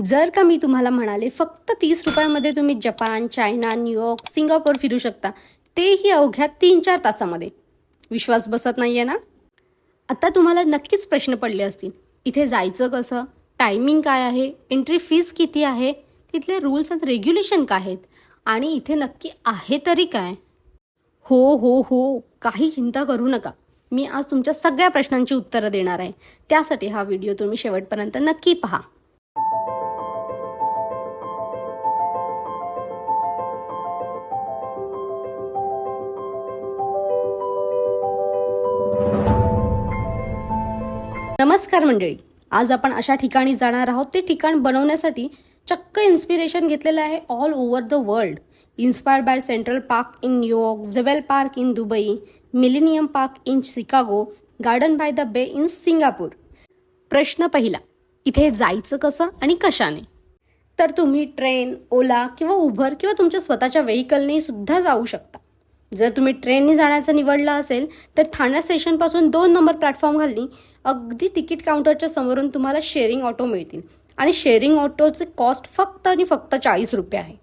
जर का मी तुम्हाला म्हणाले फक्त 30 रुपयामध्ये तुम्ही जपान, चायना, न्यूयॉर्क, सिंगापूर फिरू शकता, तेही अवघ्या 3-4 तासामध्ये. विश्वास बसत नाहीये ना? आता तुम्हाला नक्कीच प्रश्न पडले असतील, इथे जायचं कसं, टायमिंग काय आहे, एंट्री फीस किती आहे, तिथले रूल्स अँड रेग्युलेशन काय आहेत आणि इथे नक्की आहे तरी काय. हो हो हो, काही चिंता करू नका. मी आज तुमच्या सगळ्या प्रश्नांची उत्तरं देणार आहे. त्यासाठी हा व्हिडिओ तुम्ही शेवटपर्यंत नक्की पहा. नमस्कार मंडळी, आज आपण अशा ठिकाणी जाणार आहोत. ते ठिकाण बनवण्यासाठी चक्क इन्स्पिरेशन घेतलेलं आहे all over the world. Inspired by Central Park in New York, Zabeel Park in Dubai, Millennium Park in Chicago, Garden by the Bay in Singapore. प्रश्न पहिला, इथे जायचं कसं आणि कशाने? तर तुम्ही ट्रेन, ओला किंवा उबर किंवा तुमच्या स्वतःच्या व्हेकलने सुद्धा जाऊ शकता. जर तुम्ही ट्रेनने जाण्याचं निवडलं असेल तर ठाणे स्टेशनपासून 2 नंबर प्लॅटफॉर्म खाली अगदी तिकीट काउंटरच्या समोरून तुम्हाला शेअरिंग ऑटो मिळतील आणि शेअरिंग ऑटोचे कॉस्ट फक्त आणि फक्त 40 रुपये आहे.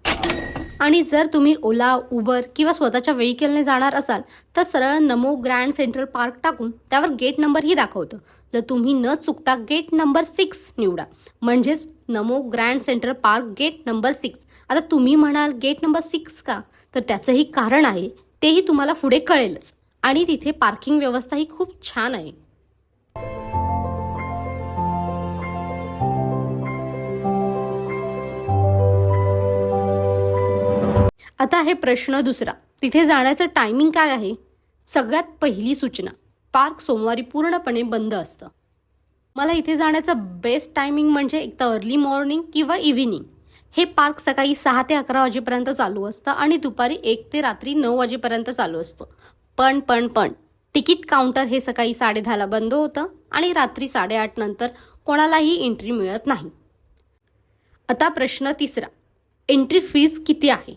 आणि जर तुम्ही ओला, उबर किंवा स्वतःच्या व्हेकलने जाणार असाल तर सरळ नमो ग्रँड सेंट्रल पार्क टाकून त्यावर गेट नंबरही दाखवतं. तर तुम्ही न चुकता गेट नंबर 6 निवडा, म्हणजेच Namo grand central park gate number 6. आता तुम्ही म्हणाल गेट नंबर 6 का? तर त्याचंही कारण आहे, तेही तुम्हाला पुढे कळेलच. आणि तिथे पार्किंग व्यवस्थाही खूप छान आहे. आता आहे प्रश्न दुसरा, तिथे जाण्याचं टायमिंग काय आहे? सगळ्यात पहिली सूचना, पार्क सोमवारी पूर्णपणे बंद असतं. मला इथे जाण्याचं बेस्ट टायमिंग म्हणजे एक तर अर्ली मॉर्निंग किंवा इव्हिनिंग. हे पार्क सकाळी 6 ते 11 वाजेपर्यंत चालू असतं आणि दुपारी 1 ते रात्री 9 वाजेपर्यंत चालू असतं. पण तिकीट काउंटर हे सकाळी 10:30ला बंद होतं आणि रात्री 8:30 नंतर कोणालाही एंट्री मिळत नाही. आता प्रश्न तिसरा, एंट्री फीज किती आहे?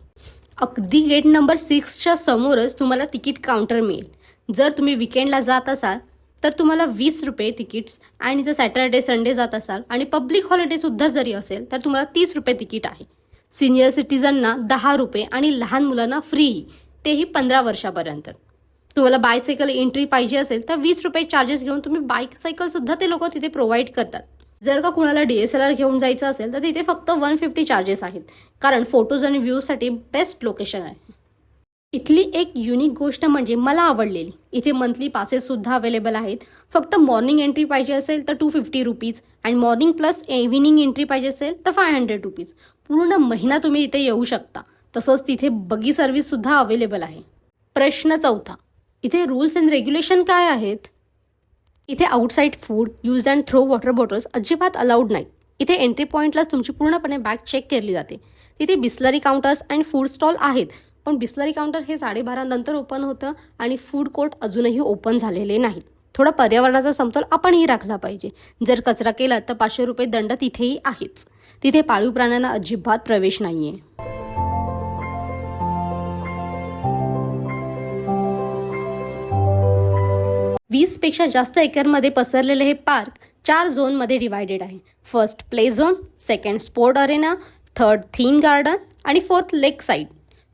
अगदी गेट नंबर 6च्या समोरच तुम्हाला तिकीट काउंटर मिळेल. जर तुम्ही विकेंडला जात असाल तर तुम्हाला 20 रुपये तिकीट्स, आणि जर सॅटर्डे संडे जात असाल आणि पब्लिक हॉलिडेसुद्धा जरी असेल तर तुम्हाला 30 रुपये तिकीट आहे. सिनियर सिटीजनना 10 रुपये आणि लहान मुलांना फ्री, तेही 15 वर्षापर्यंत. तुम्हाला बायसायकल एंट्री पाहिजे असेल तर 20 रुपये चार्जेस घेऊन तुम्ही बायसायकलसुद्धा ते लोक तिथे प्रोव्हाइड करतात. जर का कुणाला DSLR घेऊन जायचं असेल तर तिथे फक्त 150 चार्जेस आहेत, कारण फोटोज आणि व्ह्यूजसाठी बेस्ट लोकेशन आहे. इथली एक युनिक गोष्ट म्हणजे मला आवडलेली, इथे मंथली पासेससुद्धा अवेलेबल आहेत. फक्त मॉर्निंग एंट्री पाहिजे असेल तर 250 रुपीज आणि मॉर्निंग प्लस इव्हिनिंग एंट्री पाहिजे असेल तर 500 रुपीज. पूर्ण महिना तुम्ही इथे येऊ शकता. तसंच तिथे बगी सर्व्हिससुद्धा अवेलेबल आहे. प्रश्न चौथा, इथे रूल्स अँड रेग्युलेशन काय आहेत? इथे outside food, use and throw water bottles अजिबात अलाउड नाहीत. इथे एंट्री पॉईंटलाच तुमची पूर्णपणे बॅग चेक केली जाते. तिथे बिस्लरी काउंटर्स आणि फूड स्टॉल आहेत, पण बिस्लरी काउंटर हे 12:30 नंतर ओपन होतं आणि फूड कोर्ट अजूनही ओपन झालेले नाहीत. थोडा पर्यावरणाचा समतोल आपणही राखला पाहिजे. जर कचरा केला तर 500 रुपये दंड तिथेही आहेच. तिथे पाळीव प्राण्यांना अजिबात प्रवेश नाहीये. 20 पेक्षा जास्त एकरमध्ये पसरलेले हे पार्क 4 झोनमध्ये डिवायडेड आहे. First play zone, second sport Arena, third theme garden आणि फोर्थ लेक साईड.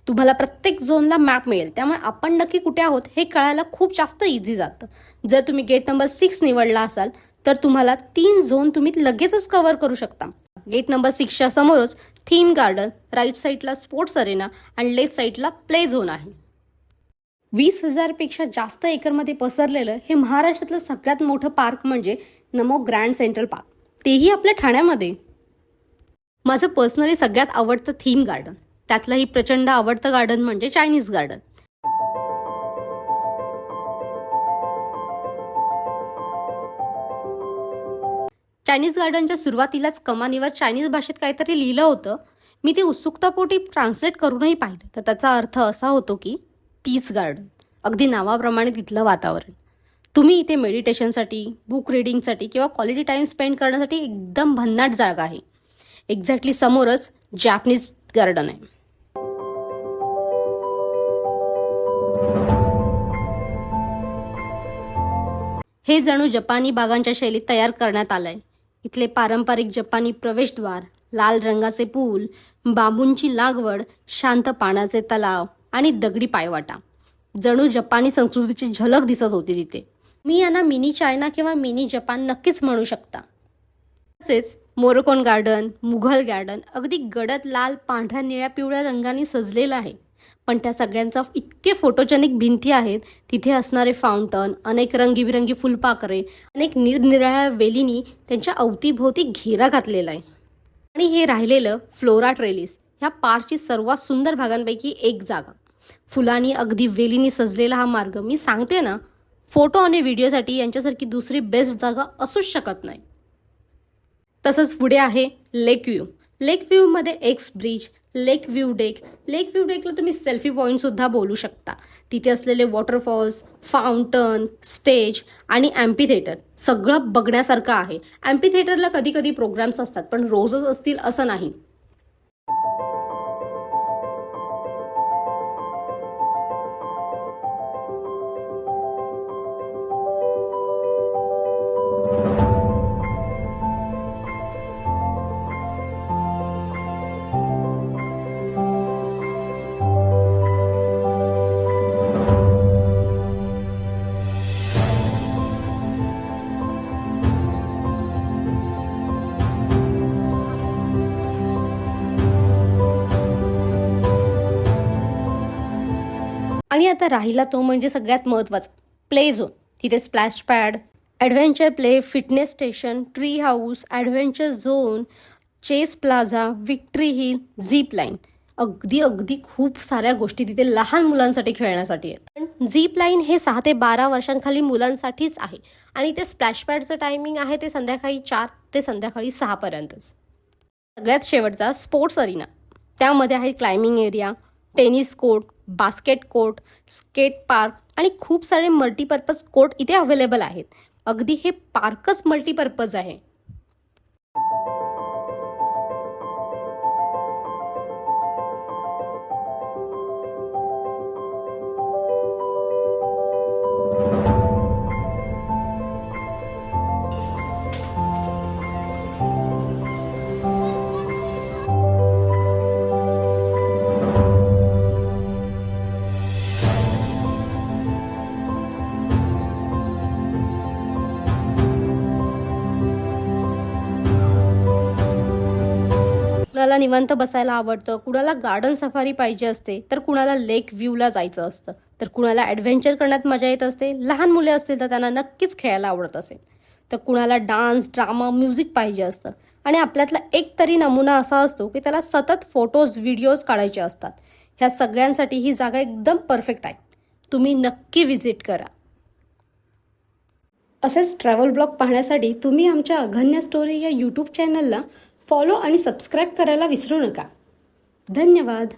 तुम्हाला प्रत्येक झोनला मॅप मिळेल, त्यामुळे आपण नक्की कुठे आहोत हे कळायला खूप जास्त इझी जातं. जर तुम्ही गेट नंबर 6 निवडला असाल तर तुम्हाला 3 झोन तुम्ही लगेचच कव्हर करू शकता. गेट नंबर 6च्या समोरच थीम गार्डन, राईट साईडला स्पोर्ट्स अरेना आणि लेफ्ट साईडला प्ले झोन आहे. 20,000 पेक्षा जास्त एकरमध्ये पसरलेलं हे महाराष्ट्रातलं सगळ्यात मोठं पार्क म्हणजे नमो ग्रँड सेंट्रल पार्क, तेही आपल्या ठाण्यामध्ये. माझं पर्सनली सगळ्यात आवडतं थीम गार्डन, त्यातलंही प्रचंड आवडतं गार्डन म्हणजे चायनीज गार्डन. चायनीज गार्डनच्या सुरुवातीलाच कमानीवर चायनीज भाषेत काहीतरी लिहिलं होतं. मी ते उत्सुकतापोटी ट्रान्सलेट करूनही पाहिलं, तर त्याचा अर्थ असा होतो की पीस गार्डन. अगदी नावाप्रमाणे तिथलं वातावरण. तुम्ही इथे मेडिटेशनसाठी, बुक रिडिंगसाठी किंवा क्वालिटी टाईम स्पेंड करण्यासाठी एकदम भन्नाट जागा आहे. एक्झॅक्टली समोरच जॅपनीज गार्डन आहे. हे जणू जपानी बागांच्या शैलीत तयार करण्यात आलंय. इथले पारंपरिक जपानी प्रवेशद्वार, लाल रंगाचे पूल, बांबूंची लागवड, शांत पाण्याचे तलाव आणि दगडी पायवाटा. जणू जपानी संस्कृतीची झलक दिसत होती तिथे. मी यांना मिनी चायना किंवा मिनी जपान नक्कीच म्हणू शकता. तसेच मोरोकोन गार्डन, मुघल गार्डन अगदी गडद लाल, पांढऱ्या, निळ्या, पिवळ्या रंगांनी सजलेलं आहे. पण त्या सगळ्यांचा इतके फोटोजेनिक भिंती आहेत. तिथे असणारे फाउंटन, अनेक रंगीबिरंगी फुलपाखरे, अनेक निरनिराळ्या वेलींनी त्यांच्या अवतीभोवती घेरा घातलेला आहे. आणि हे राहिलेलं फ्लोरा ट्रेलिस ह्या पार्कची सर्वात सुंदर भागांपैकी एक जागा. फुलांनी अगदी वेलींनी सजलेला हा मार्ग, मी सांगते ना, फोटो आणि व्हिडिओसाठी यांच्यासारखी दुसरी बेस्ट जागा असूच शकत नाही. तसंच पुढे आहे लेक व्ह्यू. लेक व्ह्यूमध्ये एक्स ब्रिज, लेक व्ह्यू डेक. लेक व्ह्यू डेकला तुम्ही सेल्फी पॉईंटसुद्धा बोलू शकता. तिथे असलेले वॉटरफॉल्स, फाउंटन, स्टेज आणि ॲम्पी थिएटर सगळं बघण्यासारखं आहे. ॲम्पी थिएटरला कधी कधी प्रोग्राम्स असतात, पण रोजच असतील असं नाही. आणि आता राहिला तो म्हणजे सगळ्यात महत्त्वाचा प्ले झोन. तिथे splash pad, adventure play, fitness station, tree house, adventure zone, chase plaza, victory hill, zip line. अगदी अगदी खूप साऱ्या गोष्टी तिथे लहान मुलांसाठी खेळण्यासाठी आहेत. पण झीप लाईन हे 6 ते 12 वर्षांखाली मुलांसाठीच आहे. आणि ते स्प्लॅश पॅडचं टायमिंग आहे ते संध्याकाळी 4 ते संध्याकाळी 6 पर्यंतच. सगळ्यात शेवटचा स्पोर्ट्स अरिना. त्यामध्ये आहे climbing area, tennis court, basket court, skate park आणि खूप सारे मल्टीपर्पज कोर्ट इथे अवेलेबल आहेत. अगदी हे पार्कच मल्टीपर्पज आहे. कुणाला निवांत बसायला आवडतं, कुणाला गार्डन सफारी पाहिजे असते, तर कुणाला लेक व्ह्यूला जायचं असतं, तर कुणाला ॲडव्हेंचर करण्यात मजा येत असते. लहान मुले असतील तर त्यांना नक्कीच खेळायला आवडत असेल. तर कुणाला डान्स, ड्रामा, म्युझिक पाहिजे असतं. आणि आपल्यातला एक तरी नमुना असा असतो की त्याला सतत फोटोज, व्हिडिओज काढायचे असतात. ह्या सगळ्यांसाठी ही जागा एकदम परफेक्ट आहे. तुम्ही नक्की व्हिजिट करा. असेच ट्रॅव्हल ब्लॉग पाहण्यासाठी तुम्ही आमच्या अघन्य स्टोरी या यूट्यूब चॅनलला फॉलो आणि सबस्क्राईब करायला विसरू नका. धन्यवाद.